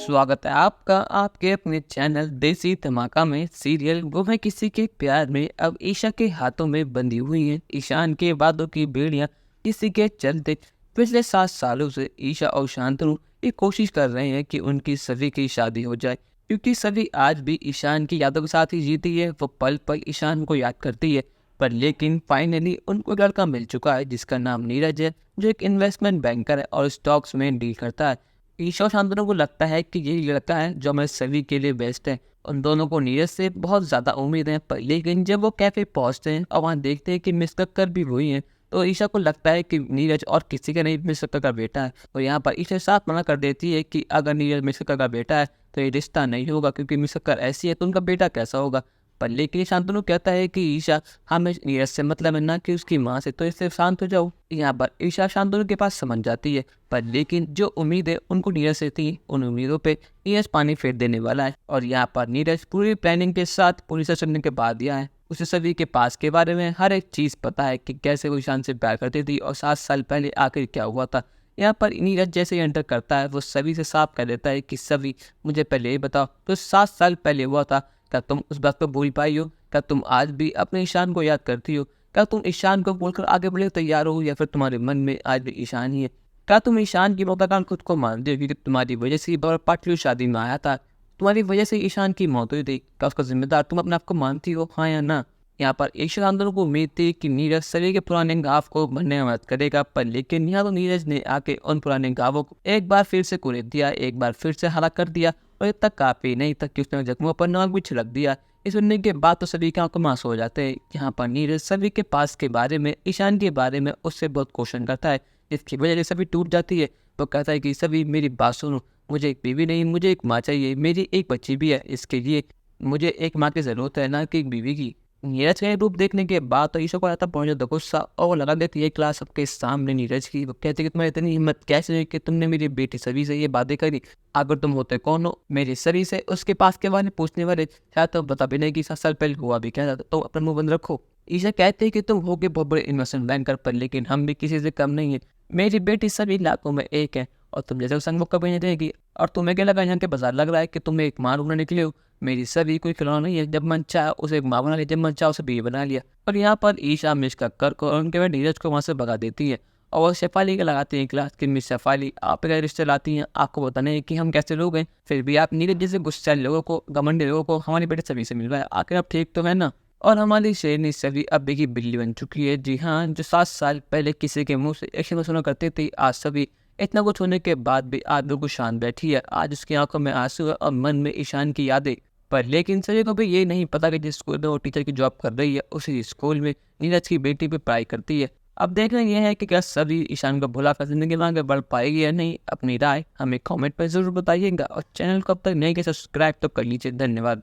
स्वागत है आपका आपके अपने चैनल देसी धमाका में। सीरियल गुम है किसी के प्यार में अब ईशा के हाथों में बंधी हुई हैं ईशान के वादों की बेड़ियां। किसी के चलते पिछले 7 सालों से ईशा और शांतनु ये कोशिश कर रहे हैं कि उनकी सभी की शादी हो जाए, क्योंकि सभी आज भी ईशान की यादों के साथ ही जीती है। वो पल पल ईशान को याद करती है। पर लेकिन फाइनली उनको लड़का मिल चुका है जिसका नाम नीरज है, जो एक इन्वेस्टमेंट बैंकर है और स्टॉक्स में डील करता है। ईशा और शांतनु को लगता है कि यही लड़का है जो हमारे सभी के लिए बेस्ट है। उन दोनों को नीरज से बहुत ज़्यादा उम्मीद है। पर लेकिन जब वो कैफे पहुंचते हैं और वहाँ देखते हैं कि मिस कक्कर भी वही है, तो ईशा को लगता है कि नीरज और किसी का नहीं मिस कक्कर का बेटा है। और यहाँ पर ईशा साफ मना कर देती है कि अगर नीरज मिस कक्कर का बेटा है तो ये रिश्ता नहीं होगा, क्योंकि मिस कक्कर ऐसी है तो उनका बेटा कैसा होगा। पर लेकिन शांतनु कहता है कि ईशा हमें नीरज से मतलब है ना कि उसकी माँ से, तो इससे शांत हो जाओ। यहाँ पर ईशा शांतनु के पास समझ जाती है। पर लेकिन जो उम्मीद है उनको नीरज से थी, उन उम्मीदों पे नीरज पानी फेर देने वाला है। और यहाँ पर नीरज पूरी प्लानिंग के साथ पुलिस स्टेशन के बाद दिया है। उसे सभी के पास के बारे में हर एक चीज़ पता है कि कैसे वो ईशान से प्यार करती थी और 7 साल पहले आखिर क्या हुआ था। यहाँ पर नीरज जैसे ही एंटर करता है वो सभी से साफ कर देता है कि सभी मुझे पहले ही बताओ, तो 7 साल पहले हुआ था, क्या तुम उस बात को भूल पाई हो? क्या तुम आज भी अपने ईशान को याद करती हो? क्या तुम ईशान को बोलकर आगे बढ़ने तैयार हो, या फिर तुम्हारे मन में आज भी ईशान ही है? क्या तुम ईशान की मौत का कारण खुद को मानते हो, क्योंकि तुम्हारी वजह से पाटलू शादी में आया था, तुम्हारी वजह से ईशान की मौत हुई थी? क्या उसका जिम्मेदार तुम अपने आप को मानती हो, हाँ या ना? यहाँ पर ईशा आंदोलन को उम्मीद थी कि नीरज सभी के पुराने घाव को भरने में मदद करेगा। पर लेकिन यहाँ तो नीरज ने आके उन पुराने घावों को एक बार फिर से कुरेद दिया, एक बार फिर से हरा कर दिया। और ये तक काफी नहीं तक कि उसने जख्मों पर नमक भी छिड़क दिया। इस सुनने के बाद तो सभी के आंखों में आंसू हो जाते हैं। यहाँ पर नीरज सभी के पास के बारे में, ईशान के बारे में उससे बहुत क्वेश्चन करता है, इसकी वजह से सभी टूट जाती है। वो कहता है कि सभी मेरी बात सुनो, मुझे एक बीवी नहीं, मुझे एक माँ चाहिए, मेरी एक बच्ची भी है, इसके लिए मुझे एक माँ की ज़रूरत है, ना कि एक बीवी की। नीरज का ये रूप देखने के बाद तो ईशा को आता पहुंच जाता गुस्सा, और वो लगा देती है क्लास सबके सामने नीरज की। वो कहती है कि तुम्हें इतनी हिम्मत कैसे हुई कि तुमने मेरी बेटी सभी से ये बातें करी? अगर तुम होते कौन हो मेरी सभी से उसके पास के बारे में पूछने वाले? शायद तो बता भी नहीं कि 7 साल पहले हुआ भी क्या था, तो अपना मुंह बंद रखो। ईशा कहते हैं कि तुम हो गए बहुत बड़े इन्वेस्टमेंट बैंकर, पर लेकिन हम भी किसी से कम नहीं है। मेरी बेटी सभी इलाकों में एक है और तुम जैसे संग वो कभी नहीं रहेगी। और तुम्हें क्या लगा यहाँ के बाजार लग रहा है कि तुम एक मां ढूंढने निकले हो? मेरी सभी कोई खिलौना नहीं है, जब मन चाहा उसे एक माँ बना लिया, जब मन चाहा उसे बीवी बना लिया। और यहाँ पर ईशा मिस कक्कर को और उनके बाद नीरज को वहाँ से भगा देती है। और वो शेफाली के लगाती है क्लास कि मिस शेफाली आप क्या रिश्ते लाती हैं, आपको पता नहीं कि हम कैसे लोग हैं, फिर भी आप नीरज जैसे गुस्सैल लोगों को, घमंडी लोगों को हमारी बेटे सभी से मिलवाया, आखिर आप ठीक तो है ना? और हमारी शेरनी सभी अब की बिल्ली बन चुकी है। जी हाँ, जो 7 साल पहले किसी के मुंह से एक शब्द सुना करती थी, आज सभी इतना कुछ होने के बाद भी आज बिल्कुल शांत बैठी है। आज उसकी आंखों में आंसू है और मन में ईशान की यादें। पर लेकिन सभी को भी ये नहीं पता कि जिस स्कूल में वो टीचर की जॉब कर रही है, उसी स्कूल में नीरज की बेटी भी पढ़ाई करती है। अब देखना यह है कि क्या सभी ईशान को भुलाकर जिंदगी में आगे बढ़ पाएगी या नहीं। अपनी राय हमें कमेंट पर जरूर बताइएगा और चैनल को अब तक नहीं किया सब्सक्राइब तो कर लीजिए। धन्यवाद।